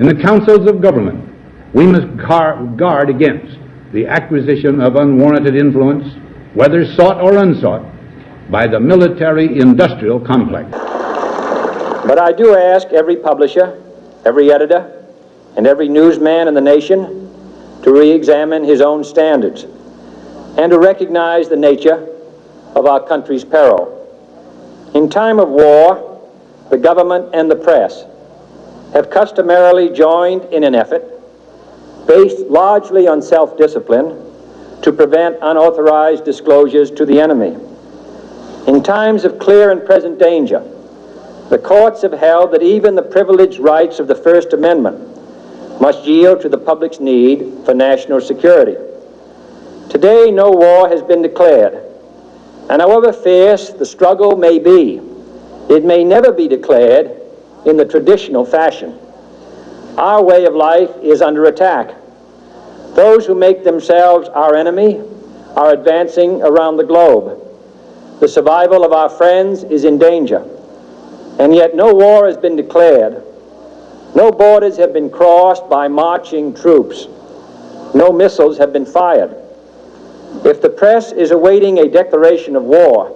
In the councils of government, we must guard against the acquisition of unwarranted influence, whether sought or unsought, by the military-industrial complex. But I do ask every publisher, every editor, and every newsman in the nation to re-examine his own standards and to recognize the nature of our country's peril. In time of war, the government and the press have customarily joined in an effort based largely on self-discipline to prevent unauthorized disclosures to the enemy. In times of clear and present danger, the courts have held that even the privileged rights of the First Amendment must yield to the public's need for national security. Today, no war has been declared, and however fierce the struggle may be, it may never be declared in the traditional fashion. Our way of life is under attack. Those who make themselves our enemy are advancing around the globe. The survival of our friends is in danger, and yet no war has been declared. No borders have been crossed by marching troops. No missiles have been fired. If the press is awaiting a declaration of war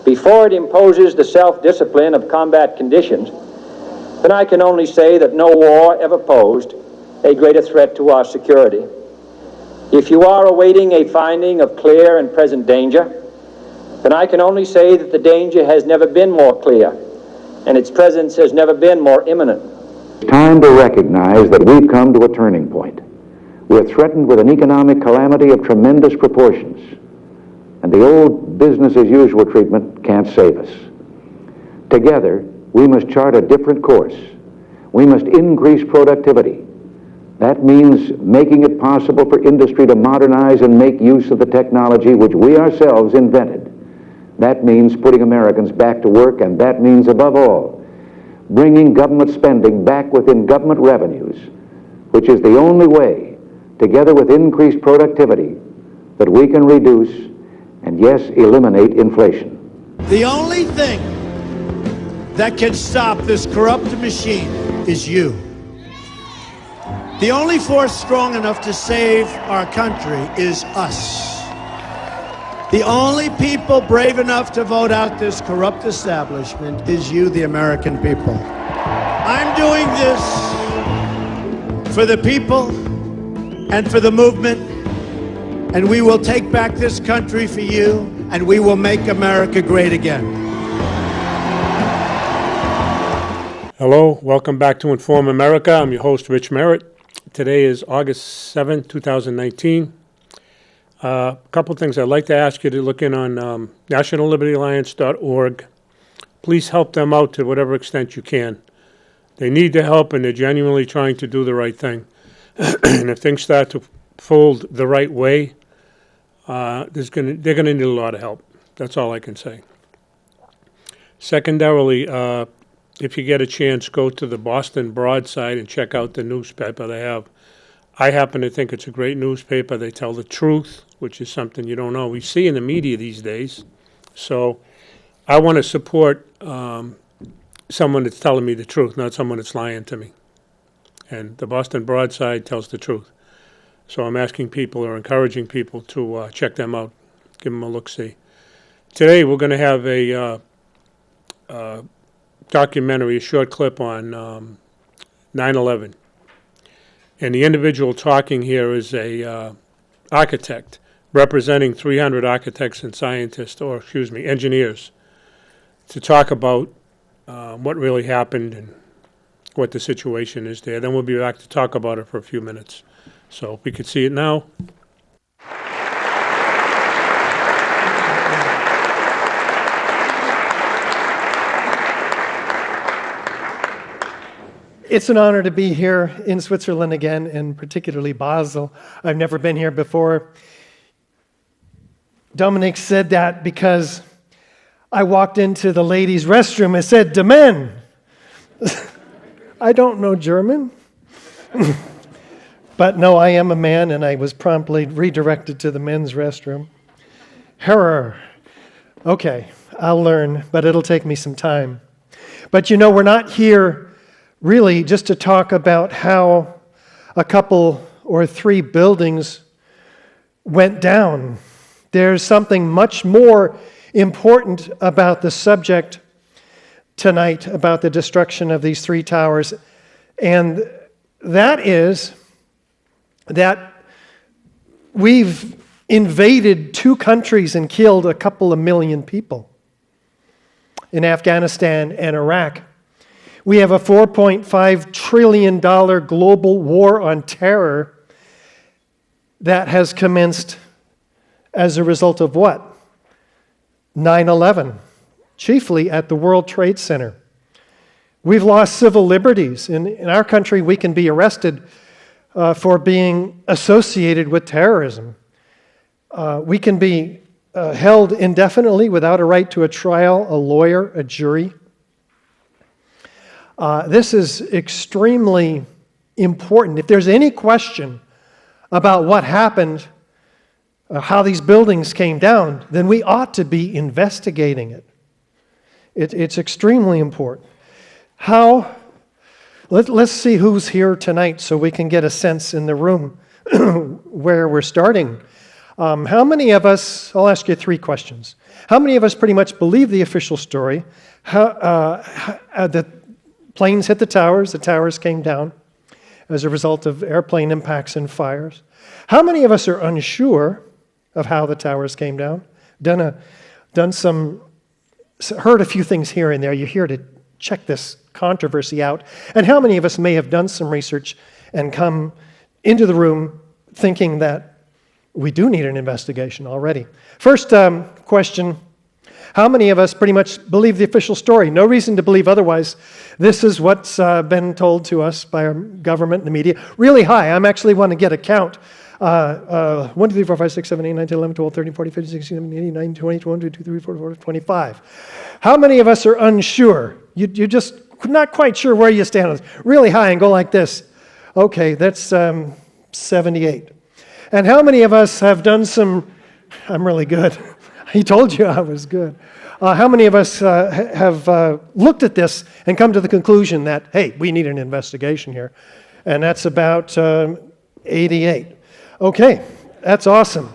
before it imposes the self-discipline of combat conditions, then I can only say that no war ever posed a greater threat to our security. If you are awaiting a finding of clear and present danger, then I can only say that the danger has never been more clear, and its presence has never been more imminent. It's time to recognize that we've come to a turning point. We're threatened with an economic calamity of tremendous proportions, and the old business-as-usual treatment can't save us. Together, we must chart a different course. We must increase productivity. That means making it possible for industry to modernize and make use of the technology which we ourselves invented. That means putting Americans back to work, and that means, above all, bringing government spending back within government revenues, which is the only way, together with increased productivity, that we can reduce and, yes, eliminate inflation. The only thing that can stop this corrupt machine is you. The only force strong enough to save our country is us. The only people brave enough to vote out this corrupt establishment is you, the American people. I'm doing this for the people and for the movement, and we will take back this country for you, and we will make America great again. Hello, welcome back to Inform America. I'm your host, Rich Merritt. Today is August 7, 2019. A couple things I'd like to ask you to look in on nationallibertyalliance.org. Please help them out to whatever extent you can. They need the help, and they're genuinely trying to do the right thing. And if things start to fold the right way, they're going to need a lot of help. That's all I can say. Secondarily, if you get a chance, go to the Boston Broadside and check out the newspaper they have. I happen to think it's a great newspaper. They tell the truth, which is something you don't always see in the media these days. So I want to support someone that's telling me the truth, not someone that's lying to me. And the Boston Broadside tells the truth. So I'm asking people or encouraging people to check them out, give them a look-see. Today we're going to have a documentary, a short clip on 9/11. And the individual talking here is a architect representing 300 architects and scientists, or engineers, to talk about what really happened and what the situation is there. Then we'll be back to talk about it for a few minutes. So if we could see it now. It's an honor to be here in Switzerland again, and particularly Basel. I've never been here before. Dominic said that because I walked into the ladies' restroom and said, "De men." I don't know German. But no, I am a man, and I was promptly redirected to the men's restroom. Herrer. Okay, I'll learn, but it'll take me some time. But you know, we're not here really just to talk about how a couple or three buildings went down. There's something much more important about the subject tonight, about the destruction of these three towers, and that is that we've invaded two countries and killed a couple of million people in Afghanistan and Iraq. We have a $4.5 trillion global war on terror that has commenced as a result of what? 9/11, chiefly at the World Trade Center. We've lost civil liberties. In our country, we can be arrested for being associated with terrorism. We can be held indefinitely without a right to a trial, a lawyer, a jury. This is extremely important. If there's any question about what happened, how these buildings came down, then we ought to be investigating it. It's extremely important. Let's see who's here tonight so we can get a sense in the room where we're starting. How many of us, I'll ask you three questions. How many of us pretty much believe the official story? The planes hit the towers came down as a result of airplane impacts and fires. How many of us are unsure of how the towers came down? Heard a few things here and there. You're here to check this controversy out. And how many of us may have done some research and come into the room thinking that we do need an investigation already? First question, how many of us pretty much believe the official story? No reason to believe otherwise. This is what's been told to us by our government and the media. Really high. I actually want to get a count. 1, 2, 3, 4, 5, 6, 7, 8, 9, 10, 11, 12, 13, 14, 15, 16, 17, 18, 19, 20, 21, 22, 23, 24, 25, 26. How many of us are unsure? You're just not quite sure where you stand on this. Really high and go like this. Okay, that's 78. And how many of us have done some, I'm really good. He told you I was good. How many of us have looked at this and come to the conclusion that, hey, we need an investigation here? And that's about 88. Okay, that's awesome.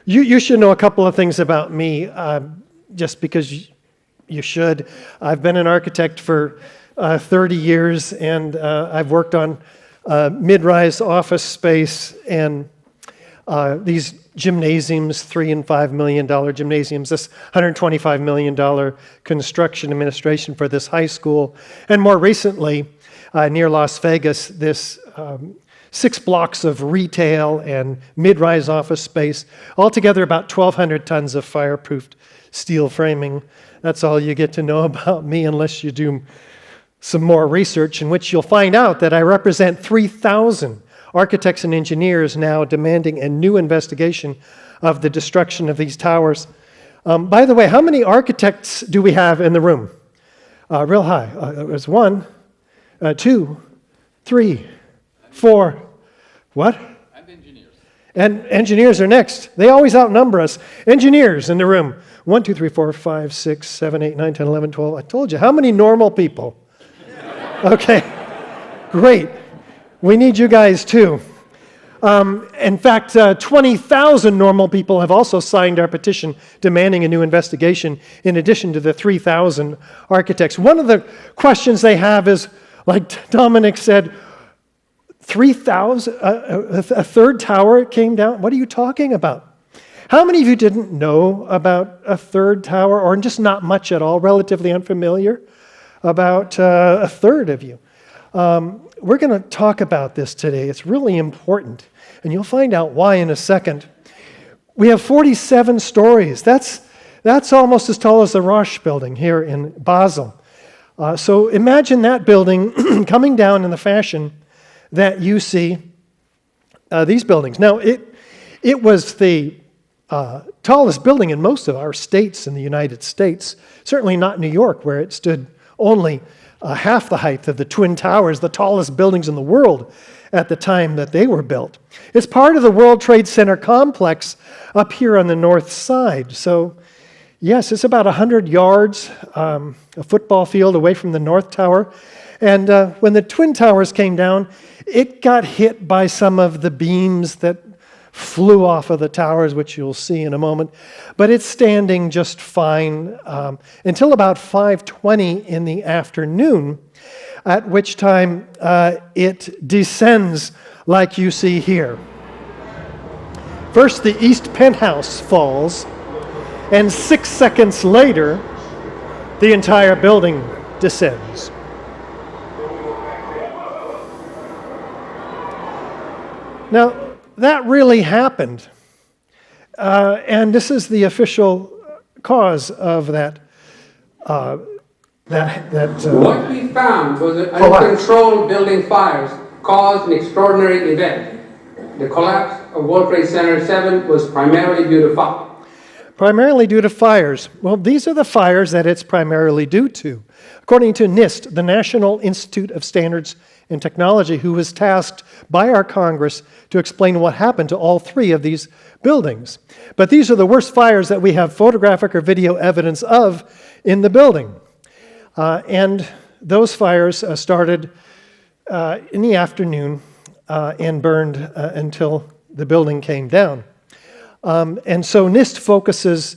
You should know a couple of things about me, just because you should. I've been an architect for 30 years, and I've worked on mid-rise office space and these gymnasiums, $3 and $5 million gymnasiums, this $125 million construction administration for this high school, and more recently, near Las Vegas, this 6 blocks of retail and mid-rise office space, altogether about 1,200 tons of fireproofed steel framing. That's all you get to know about me unless you do some more research, in which you'll find out that I represent 3,000 architects and engineers now demanding a new investigation of the destruction of these towers. By the way, how many architects do we have in the room? Real high. There's 1, 2, 3, 4. What? And engineers. And engineers are next. They always outnumber us. Engineers in the room. 1, 2, 3, 4, 5, 6, 7, 8, 9, 10, 11, 12. I told you. How many normal people? Okay. Great. We need you guys too. In fact, 20,000 normal people have also signed our petition demanding a new investigation, in addition to the 3,000 architects. One of the questions they have is, like Dominic said, 3,000, a third tower came down? What are you talking about? How many of you didn't know about a third tower, or just not much at all, relatively unfamiliar? About a third of you. We're going to talk about this today. It's really important, and you'll find out why in a second. We have 47 stories. That's almost as tall as the Roche building here in Basel. So imagine that building coming down in the fashion that you see these buildings. Now, it was the tallest building in most of our states in the United States, certainly not New York, where it stood only half the height of the Twin Towers, the tallest buildings in the world at the time that they were built. It's part of the World Trade Center complex up here on the north side. So Yes, it's about 100 yards, a football field away from the North Tower. And when the Twin Towers came down, it got hit by some of the beams that flew off of the towers, which you'll see in a moment. But it's standing just fine until about 5:20 in the afternoon, at which time it descends like you see here. First, the east penthouse falls, and 6 seconds later, the entire building descends. Now, that really happened, and this is the official cause of that. What we found was that uncontrolled building fires caused an extraordinary event. The collapse of World Trade Center 7 was primarily due to fire. Primarily due to fires. Well, these are the fires that it's primarily due to. According to NIST, the National Institute of Standards and Technology, who was tasked by our Congress to explain what happened to all three of these buildings. But these are the worst fires that we have photographic or video evidence of in the building. And those fires started in the afternoon and burned until the building came down. And so NIST focuses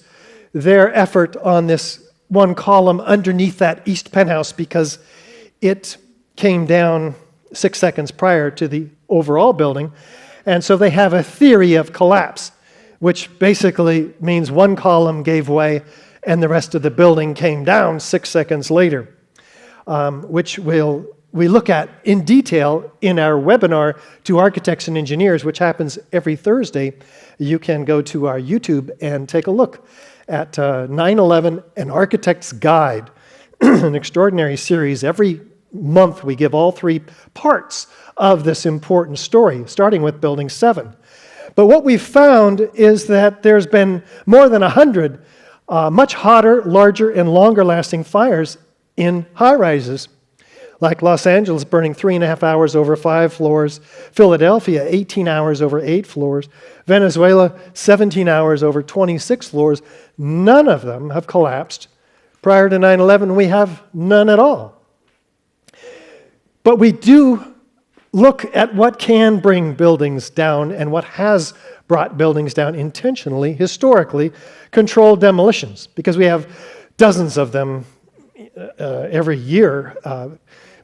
their effort on this one column underneath that east penthouse because it came down 6 seconds prior to the overall building. And so they have a theory of collapse, which basically means one column gave way and the rest of the building came down 6 seconds later, which we look at in detail in our webinar to architects and engineers, which happens every Thursday. You can go to our YouTube and take a look at 9/11, An Architect's Guide, an extraordinary series. Every month we give all three parts of this important story, starting with Building 7. But what we've found is that there's been more than 100 much hotter, larger, and longer-lasting fires in high-rises, like Los Angeles burning 3.5 hours over 5 floors, Philadelphia 18 hours over 8 floors, Venezuela 17 hours over 26 floors. None of them have collapsed. Prior to 9/11, we have none at all. But we do look at what can bring buildings down and what has brought buildings down intentionally, historically, controlled demolitions, because we have dozens of them every year,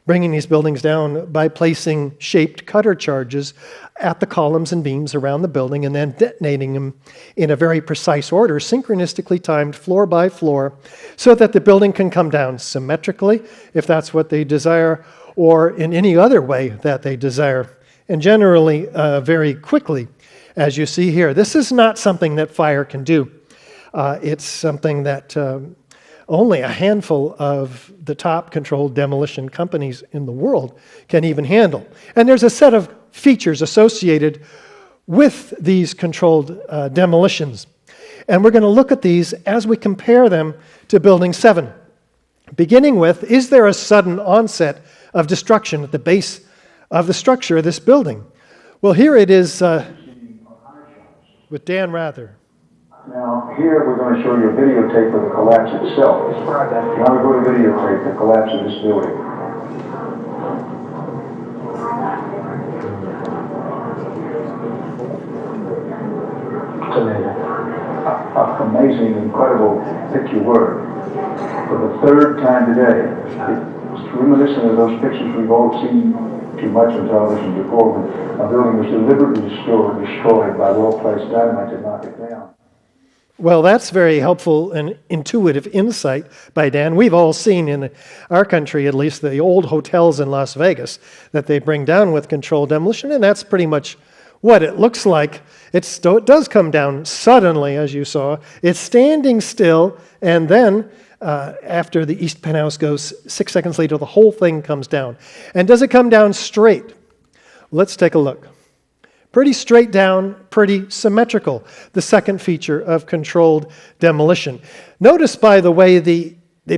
bringing these buildings down by placing shaped cutter charges at the columns and beams around the building and then detonating them in a very precise order, synchronistically timed floor by floor, so that the building can come down symmetrically, if that's what they desire, or in any other way that they desire, and generally very quickly, as you see here. This is not something that fire can do. It's something that only a handful of the top controlled demolition companies in the world can even handle. And there's a set of features associated with these controlled demolitions. And we're going to look at these as we compare them to Building 7. Beginning with, is there a sudden onset of destruction at the base of the structure of this building? Well, here it is with Dan Rather. Now, here we're going to show you a videotape of the collapse itself. Now we go to videotape the collapse of this building. It's amazing, incredible picture work. For the third time today, it's reminiscent of those pictures we've all seen too much on television before, when a building was deliberately destroyed by well-placed dynamite to knock it down. Well, that's very helpful and intuitive insight by Dan. We've all seen in our country, at least, the old hotels in Las Vegas that they bring down with controlled demolition, and that's pretty much what it looks like. It does come down suddenly, as you saw. It's standing still, and then after the east penthouse goes 6 seconds later, the whole thing comes down. And does it come down straight? Let's take a look. Pretty straight down, pretty symmetrical, the second feature of controlled demolition. Notice, by the way, the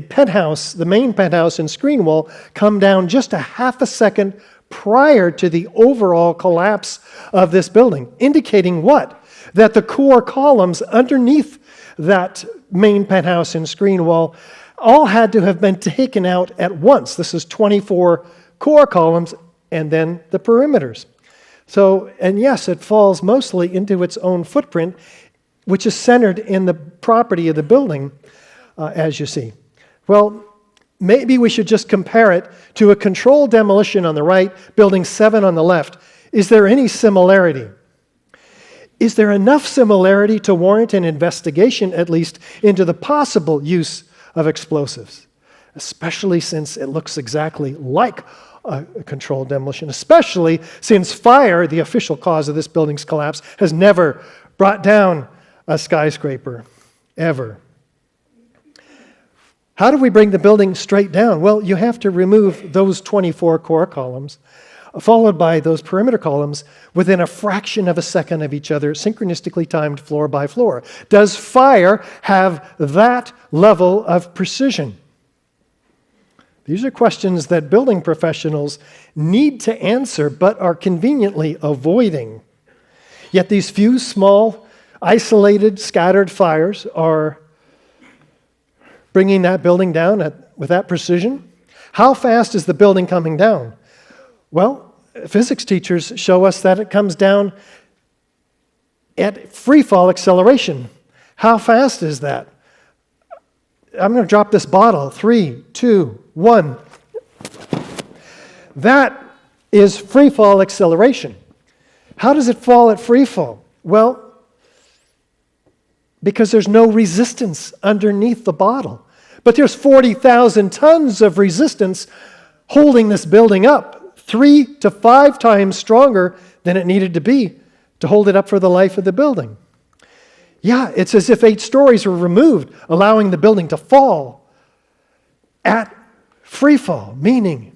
penthouse, the main penthouse and screen wall come down just a half a second prior to the overall collapse of this building, indicating what? That the core columns underneath that main penthouse in screen wall, all had to have been taken out at once. This is 24 core columns and then the perimeters. So, and yes, it falls mostly into its own footprint, which is centered in the property of the building, as you see. Well, maybe we should just compare it to a controlled demolition on the right, building 7 on the left. Is there any similarity? Is there enough similarity to warrant an investigation, at least, into the possible use of explosives? Especially since it looks exactly like a controlled demolition, especially since fire, the official cause of this building's collapse, has never brought down a skyscraper, ever. How do we bring the building straight down? Well, you have to remove those 24 core columns, followed by those perimeter columns within a fraction of a second of each other, synchronistically timed floor by floor. Does fire have that level of precision? These are questions that building professionals need to answer but are conveniently avoiding. Yet these few small, isolated, scattered fires are bringing that building down with that precision. How fast is the building coming down? Well, physics teachers show us that it comes down at free fall acceleration. How fast is that? I'm going to drop this bottle. 3, 2, 1. That is free fall acceleration. How does it fall at free fall? Well, because there's no resistance underneath the bottle. But there's 40,000 tons of resistance holding this building up, 3 to 5 times stronger than it needed to be to hold it up for the life of the building. Yeah, it's as if 8 stories were removed, allowing the building to fall at free fall, meaning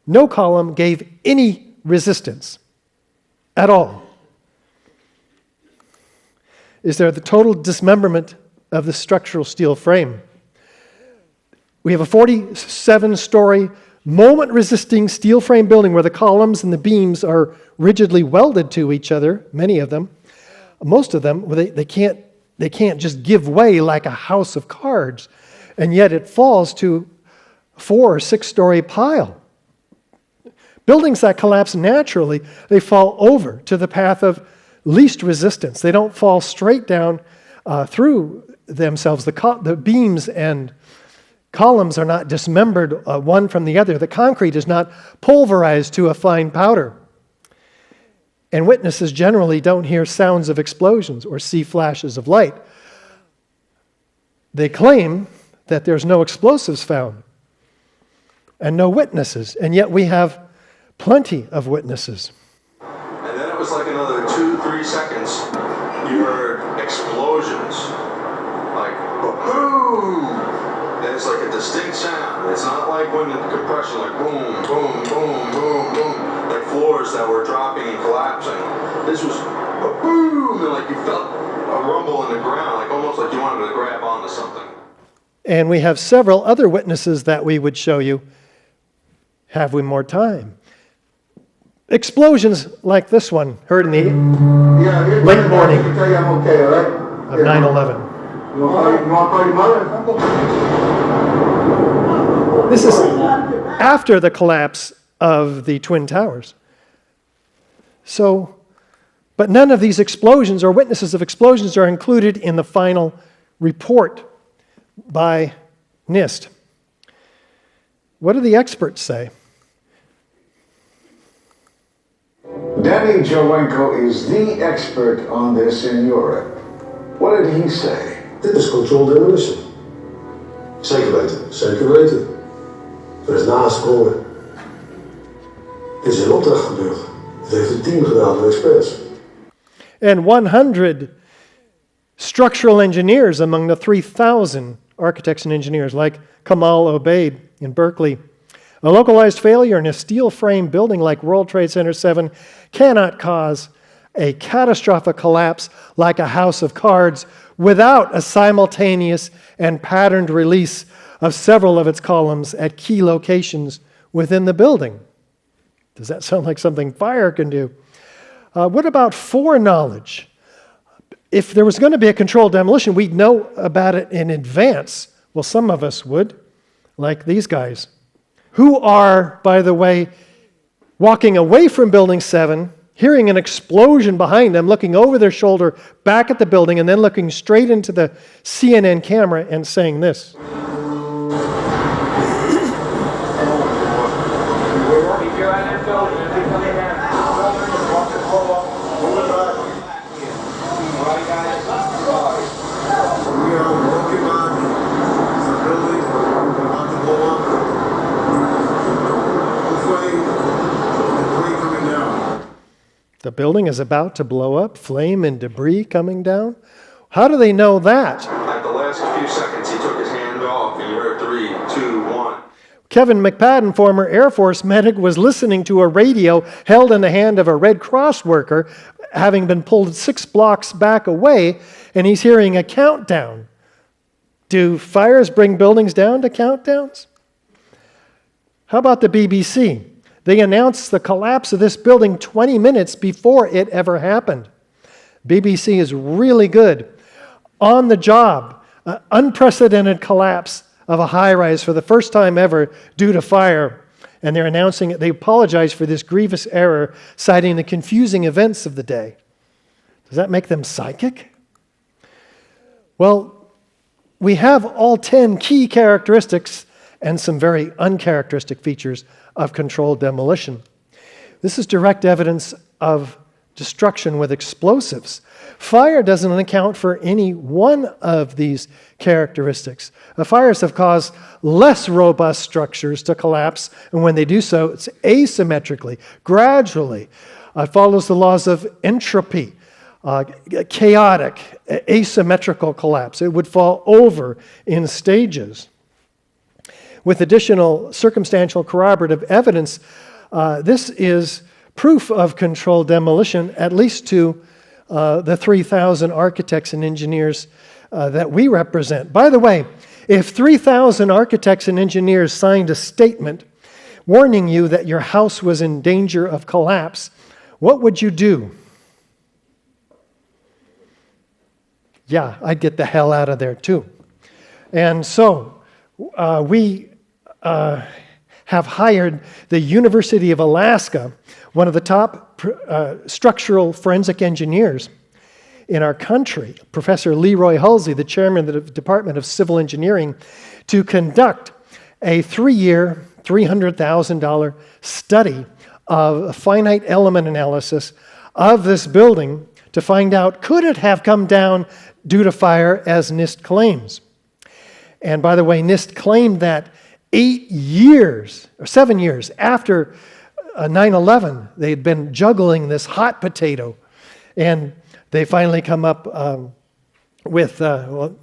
no column gave any resistance at all. Is there the total dismemberment of the structural steel frame? We have a 47-story, moment-resisting steel frame building where the columns and the beams are rigidly welded to each other, many of them. Most of them, they can't just give way like a house of cards, and yet it falls to a 4 or 6-story pile. Buildings that collapse naturally, they fall over to the path of least resistance. They don't fall straight down through themselves. The beams and columns are not dismembered one from the other. The concrete is not pulverized to a fine powder. And witnesses generally don't hear sounds of explosions or see flashes of light. They claim that there's no explosives found and no witnesses, and yet we have plenty of witnesses. And then it was like another 2-3 seconds, you heard explosions, like boom, and it's like a distinct sound. It's not like when the compression, like boom, boom, boom, boom, boom, like floors that were dropping and collapsing. This was a boom, and like you felt a rumble in the ground, like almost like you wanted to grab onto something. And we have several other witnesses that we would show you. Have we more time? Explosions like this one heard in the late morning of 9/11. This is after the collapse of the Twin Towers. So, but none of these explosions or witnesses of explosions are included in the final report by NIST. What do the experts say? Danny Jowenko is the expert on this in Europe. What did he say? Dit is controlled demolition. Zeker weten, zeker weten. Er is nagesprongen. Dit is in opdracht gebeurd. Het heeft een team gedaan van experts. And 100 structural engineers among the 3,000 architects and engineers, like Kamal Obeid in Berkeley. A localized failure in a steel frame building like World Trade Center 7 cannot cause a catastrophic collapse like a house of cards without a simultaneous and patterned release of several of its columns at key locations within the building. Does that sound like something fire can do? What about foreknowledge? if there was going to be a controlled demolition, we'd know about it in advance. Well, some of us would, like these guys, who are, by the way, walking away from Building 7, hearing an explosion behind them, looking over their shoulder back at the building, and then looking straight into the CNN camera and saying this. The building is about to blow up, flame and debris coming down. How do they know that? At the last few seconds, he took his hand off, and you heard 3, 2, 1. Kevin McPadden, former Air Force medic, was listening to a radio held in the hand of a Red Cross worker, having been pulled 6 blocks back away, and he's hearing a countdown. Do fires bring buildings down to countdowns? How about the BBC? They announced the collapse of this building 20 minutes before it ever happened. BBC is really good. On the job, unprecedented collapse of a high-rise for the first time ever due to fire. And they're announcing it. They apologize for this grievous error, citing the confusing events of the day. Does that make them psychic? Well, we have all 10 key characteristics and some very uncharacteristic features of controlled demolition. This is direct evidence of destruction with explosives. Fire doesn't account for any one of these characteristics. Fires have caused less robust structures to collapse, and when they do so, it's asymmetrically, gradually. It follows the laws of entropy, chaotic, asymmetrical collapse. It would fall over in stages. With additional circumstantial corroborative evidence, this is proof of controlled demolition, at least to the 3,000 architects and engineers that we represent. By the way, if 3,000 architects and engineers signed a statement warning you that your house was in danger of collapse, what would you do? Yeah, I'd get the hell out of there too. And so we have hired the University of Alaska, one of the top structural forensic engineers in our country, Professor Leroy Hulsey, the chairman of the Department of Civil Engineering, to conduct a 3-year, $300,000 study of finite element analysis of this building to find out, could it have come down due to fire as NIST claims? And by the way, NIST claimed that 7 years after 9/11, they'd been juggling this hot potato, and they finally come up with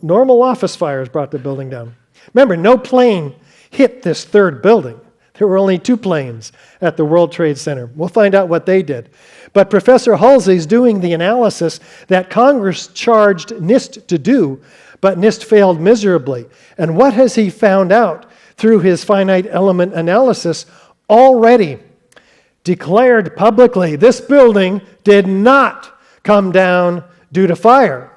normal office fires brought the building down. Remember, no plane hit this third building. There were only 2 planes at the World Trade Center. We'll find out what they did. But Professor Hulsey's doing the analysis that Congress charged NIST to do, but NIST failed miserably. And what has he found out through his finite element analysis? Already declared publicly, this building did not come down due to fire.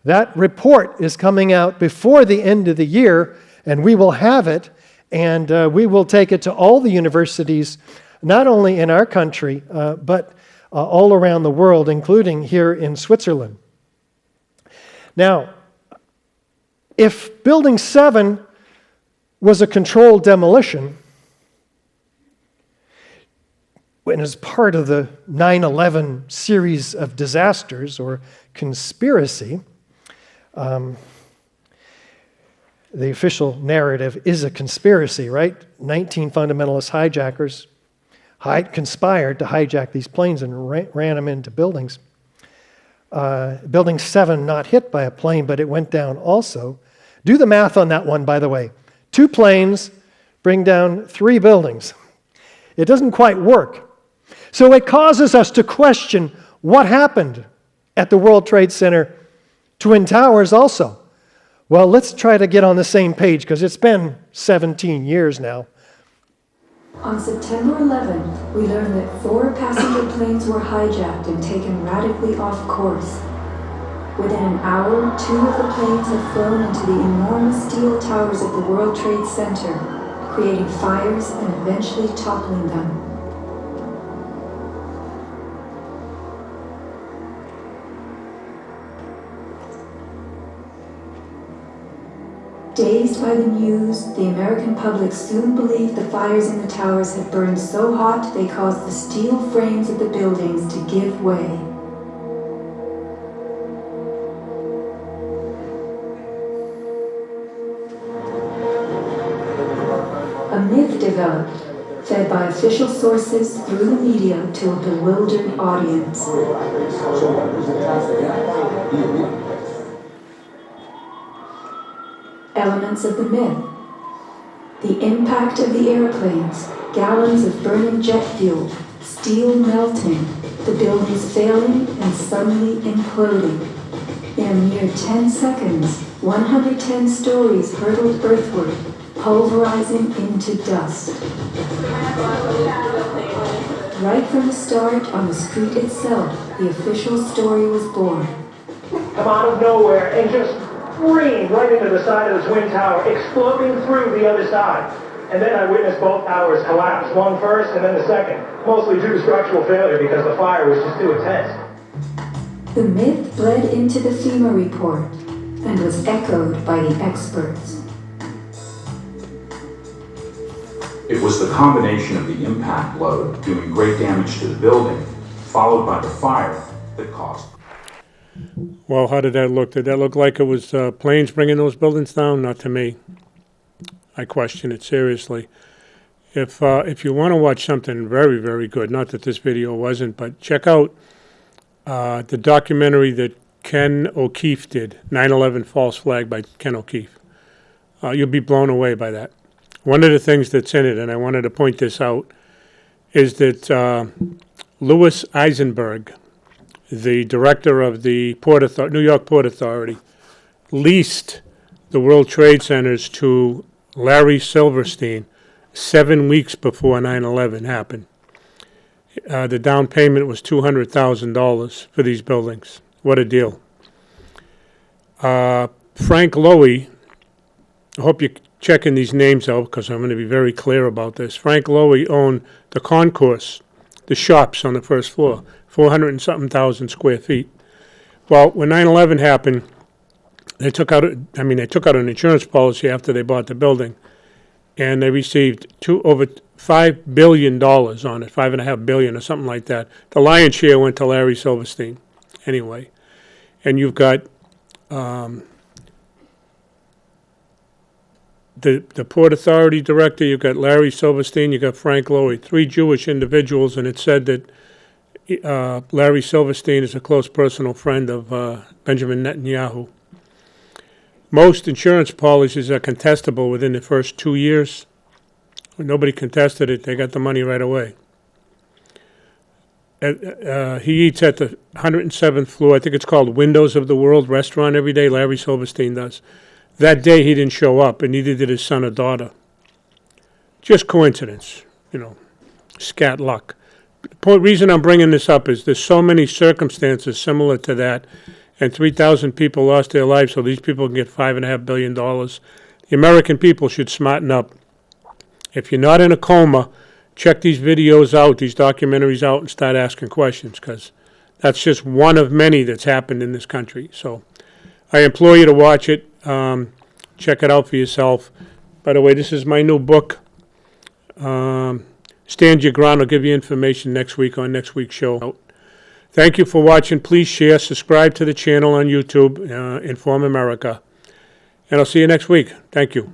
That report is coming out before the end of the year, and we will have it, and we will take it to all the universities, not only in our country, but all around the world, including here in Switzerland. Now, if Building 7 was a controlled demolition, and as part of the 9/11 series of disasters or conspiracy, the official narrative is a conspiracy, right? 19 fundamentalist hijackers conspired to hijack these planes and ran them into buildings. Building 7 not hit by a plane, but it went down also. Do the math on that one, by the way. 2 planes bring down 3 buildings. It doesn't quite work. So it causes us to question what happened at the World Trade Center, Twin Towers also. Well, let's try to get on the same page, because it's been 17 years now. On September 11th, we learned that 4 passenger planes were hijacked and taken radically off course. Within an hour, 2 of the planes had flown into the enormous steel towers of the World Trade Center, creating fires and eventually toppling them. Dazed by the news, the American public soon believed the fires in the towers had burned so hot they caused the steel frames of the buildings to give way. A myth developed, fed by official sources through the media to a bewildered audience. Elements of the myth. The impact of the airplanes, gallons of burning jet fuel, steel melting, the buildings failing and suddenly imploding. In a mere 10 seconds, 110 stories hurtled earthward, pulverizing into dust. Right from the start, on the street itself, the official story was born. Come out of nowhere and just screamed right into the side of the Twin Tower, exploding through the other side. And then I witnessed both towers collapse, one first and then the second, mostly due to structural failure because the fire was just too intense. The myth bled into the FEMA report and was echoed by the experts. It was the combination of the impact load doing great damage to the building, followed by the fire, that caused. Well, how did that look? Did that look like it was planes bringing those buildings down? Not to me. I question it seriously. If you want to watch something very, very good, not that this video wasn't, but check out the documentary that Ken O'Keefe did, 9/11 False Flag by Ken O'Keefe. You'll be blown away by that. One of the things that's in it, and I wanted to point this out, is that Louis Eisenberg, the director of the New York Port Authority, leased the World Trade Centers to Larry Silverstein 7 weeks before 9/11 happened. The down payment was $200,000 for these buildings. What a deal. Frank Lowy, I hope you're checking these names out because I'm going to be very clear about this. Frank Lowy owned the concourse, the shops on the first floor, 400 and something thousand square feet. Well, when 9/11 happened, they took out an insurance policy after they bought the building, and they received over $5 billion on it, $5.5 billion or something like that. The lion's share went to Larry Silverstein, anyway. And you've got the Port Authority director, you've got Larry Silverstein, you've got Frank Lowy, 3 Jewish individuals, and it said that Larry Silverstein is a close personal friend of Benjamin Netanyahu. Most insurance policies are contestable within the first 2 years. When nobody contested it, they got the money right away. He eats at the 107th floor. I think it's called Windows of the World restaurant every day. Larry Silverstein does. That day he didn't show up, and neither did his son or daughter. Just coincidence, scat luck. The reason I'm bringing this up is there's so many circumstances similar to that, and 3,000 people lost their lives, so these people can get $5.5 billion. The American people should smarten up. If you're not in a coma, check these videos out, these documentaries out, and start asking questions, because that's just one of many that's happened in this country. So I implore you to watch it. Check it out for yourself. By the way, this is my new book, Stand Your Ground. I'll give you information next week on next week's show. Thank you for watching. Please share, subscribe to the channel on YouTube, Inform America. And I'll see you next week. Thank you.